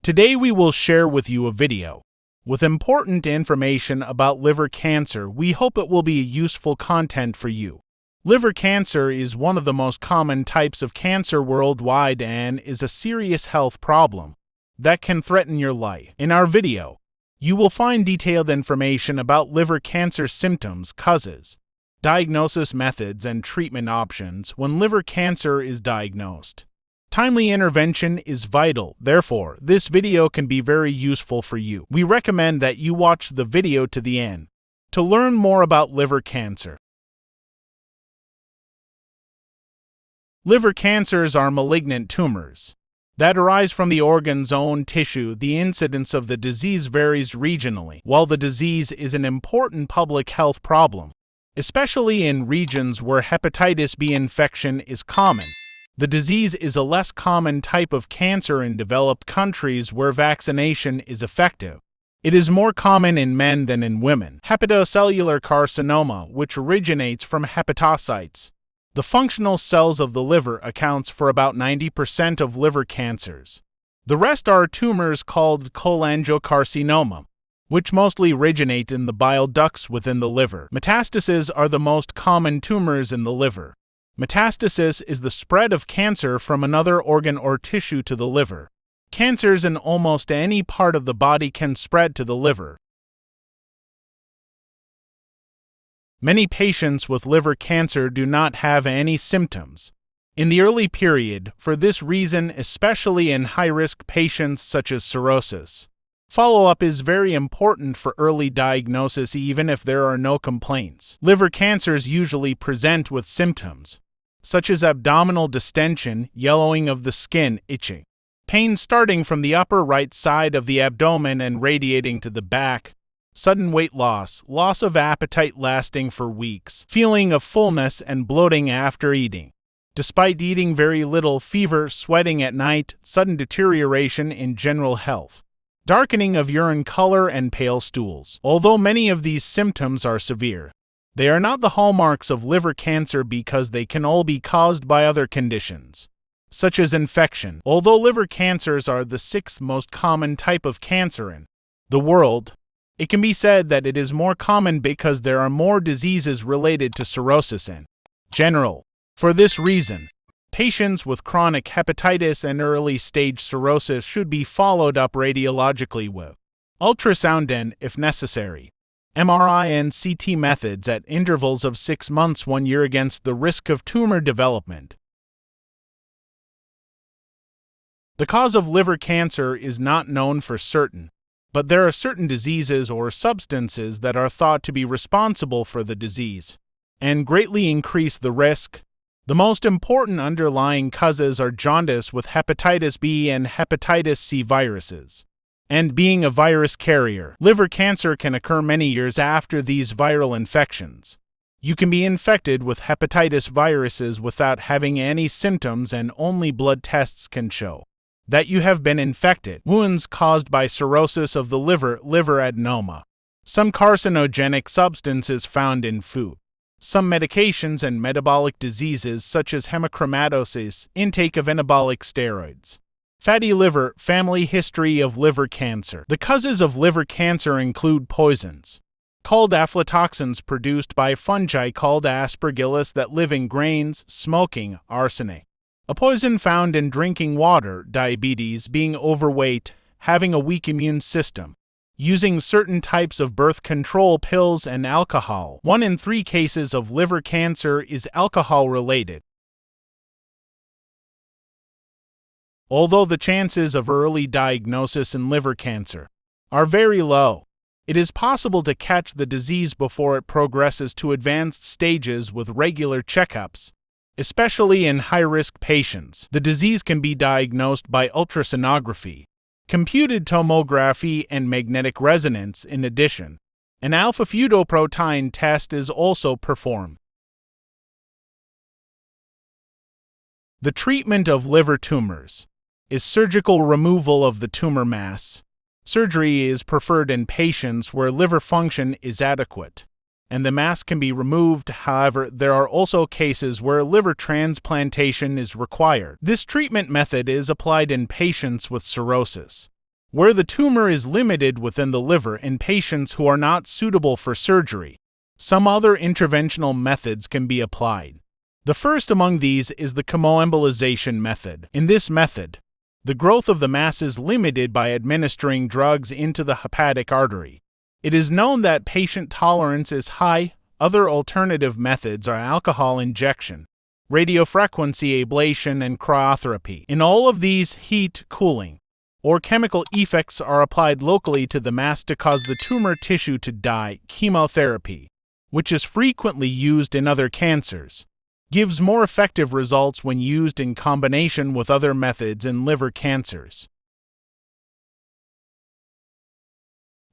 Today we will share with you a video with important information about liver cancer. We hope it will be useful content for you. Liver cancer is one of the most common types of cancer worldwide and is a serious health problem that can threaten your life. In our video, you will find detailed information about liver cancer symptoms, causes, diagnosis methods, and treatment options when liver cancer is diagnosed. Timely intervention is vital, therefore, this video can be very useful for you. We recommend that you watch the video to the end to learn more about liver cancer. Liver cancers are malignant tumors that arise from the organ's own tissue. The incidence of the disease varies regionally. While the disease is an important public health problem, especially in regions where hepatitis B infection is common, the disease is a less common type of cancer in developed countries where vaccination is effective. It is more common in men than in women. Hepatocellular carcinoma, which originates from hepatocytes, the functional cells of the liver, accounts for about 90% of liver cancers. The rest are tumors called cholangiocarcinoma, which mostly originate in the bile ducts within the liver. Metastases are the most common tumors in the liver. Metastasis is the spread of cancer from another organ or tissue to the liver. Cancers in almost any part of the body can spread to the liver. Many patients with liver cancer do not have any symptoms in the early period. For this reason, especially in high-risk patients such as cirrhosis, follow-up is very important for early diagnosis even if there are no complaints. Liver cancers usually present with symptoms such as abdominal distension, yellowing of the skin, itching, pain starting from the upper right side of the abdomen and radiating to the back, sudden weight loss, loss of appetite lasting for weeks, feeling of fullness and bloating after eating, despite eating very little, fever, sweating at night, sudden deterioration in general health, darkening of urine color, and pale stools. Although many of these symptoms are severe, they are not the hallmarks of liver cancer because they can all be caused by other conditions, such as infection. Although liver cancers are the sixth most common type of cancer in the world, it can be said that it is more common because there are more diseases related to cirrhosis in general. For this reason, patients with chronic hepatitis and early-stage cirrhosis should be followed up radiologically with ultrasound and, if necessary, MRI and CT methods at intervals of 6 months, 1 year against the risk of tumor development. The cause of liver cancer is not known for certain, but there are certain diseases or substances that are thought to be responsible for the disease and greatly increase the risk. The most important underlying causes are jaundice with hepatitis B and hepatitis C viruses, and being a virus carrier. Liver cancer can occur many years after these viral infections. You can be infected with hepatitis viruses without having any symptoms, and only blood tests can show that you have been infected. Wounds caused by cirrhosis of the liver, liver adenoma, some carcinogenic substances found in food, some medications and metabolic diseases such as hemochromatosis, intake of anabolic steroids, fatty liver, family history of liver cancer. The causes of liver cancer include poisons called aflatoxins produced by fungi called aspergillus that live in grains, smoking, arsenic, a poison found in drinking water, diabetes, being overweight, having a weak immune system, using certain types of birth control pills, and alcohol. 1 in 3 cases of liver cancer is alcohol-related. Although the chances of early diagnosis in liver cancer are very low, it is possible to catch the disease before it progresses to advanced stages with regular checkups, especially in high-risk patients. The disease can be diagnosed by ultrasonography, computed tomography, and magnetic resonance. In addition, an alpha-fetoprotein test is also performed. The treatment of liver tumors is surgical removal of the tumor mass. Surgery is preferred in patients where liver function is adequate, and the mass can be removed. However, there are also cases where liver transplantation is required. This treatment method is applied in patients with cirrhosis, Where the tumor is limited within the liver in patients who are not suitable for surgery, some other interventional methods can be applied. The first among these is the chemoembolization method. In this method, the growth of the mass is limited by administering drugs into the hepatic artery. It is known that patient tolerance is high. Other alternative methods are alcohol injection, radiofrequency ablation, and cryotherapy. In all of these, heat, cooling, or chemical effects are applied locally to the mass to cause the tumor tissue to die. Chemotherapy, which is frequently used in other cancers, gives more effective results when used in combination with other methods in liver cancers.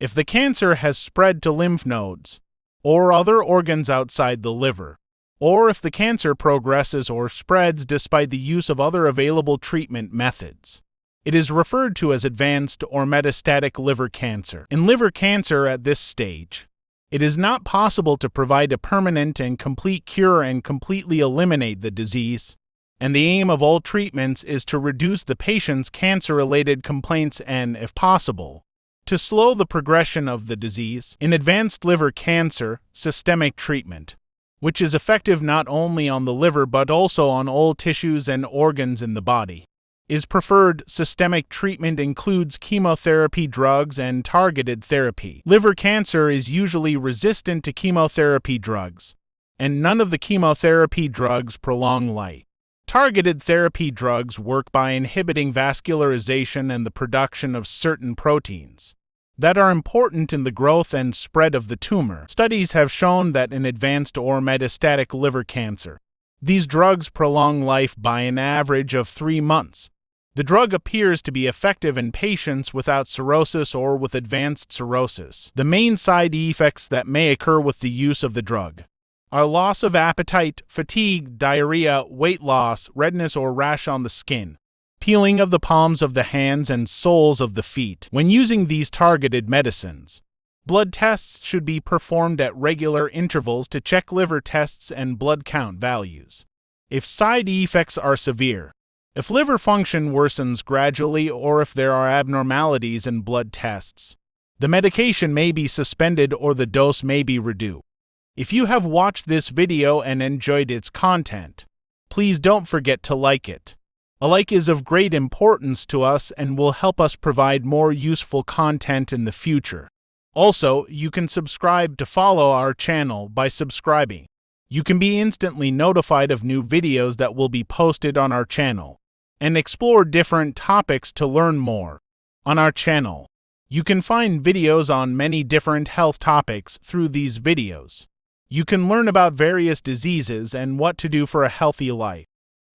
If the cancer has spread to lymph nodes or other organs outside the liver, or if the cancer progresses or spreads despite the use of other available treatment methods, it is referred to as advanced or metastatic liver cancer. In liver cancer at this stage, it is not possible to provide a permanent and complete cure and completely eliminate the disease, and the aim of all treatments is to reduce the patient's cancer-related complaints and, if possible, to slow the progression of the disease. In advanced liver cancer, systemic treatment, which is effective not only on the liver but also on all tissues and organs in the body, is preferred. Systemic treatment includes chemotherapy, drugs, and targeted therapy. Liver cancer is usually resistant to chemotherapy drugs, and none of the chemotherapy drugs prolong life. Targeted therapy drugs work by inhibiting vascularization and the production of certain proteins that are important in the growth and spread of the tumor. Studies have shown that in advanced or metastatic liver cancer, these drugs prolong life by an average of 3 months. The drug appears to be effective in patients without cirrhosis or with advanced cirrhosis. The main side effects that may occur with the use of the drug are loss of appetite, fatigue, diarrhea, weight loss, redness or rash on the skin, peeling of the palms of the hands and soles of the feet. When using these targeted medicines, blood tests should be performed at regular intervals to check liver tests and blood count values. If side effects are severe, if liver function worsens gradually, or if there are abnormalities in blood tests, the medication may be suspended or the dose may be reduced. If you have watched this video and enjoyed its content, please don't forget to like it. A like is of great importance to us and will help us provide more useful content in the future. Also, you can subscribe to follow our channel by subscribing. You can be instantly notified of new videos that will be posted on our channel and explore different topics to learn more. On our channel, you can find videos on many different health topics. Through these videos, you can learn about various diseases and what to do for a healthy life.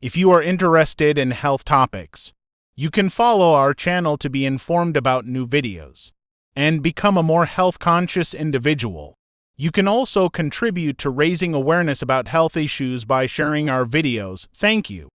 If you are interested in health topics, you can follow our channel to be informed about new videos and become a more health-conscious individual. You can also contribute to raising awareness about health issues by sharing our videos. Thank you.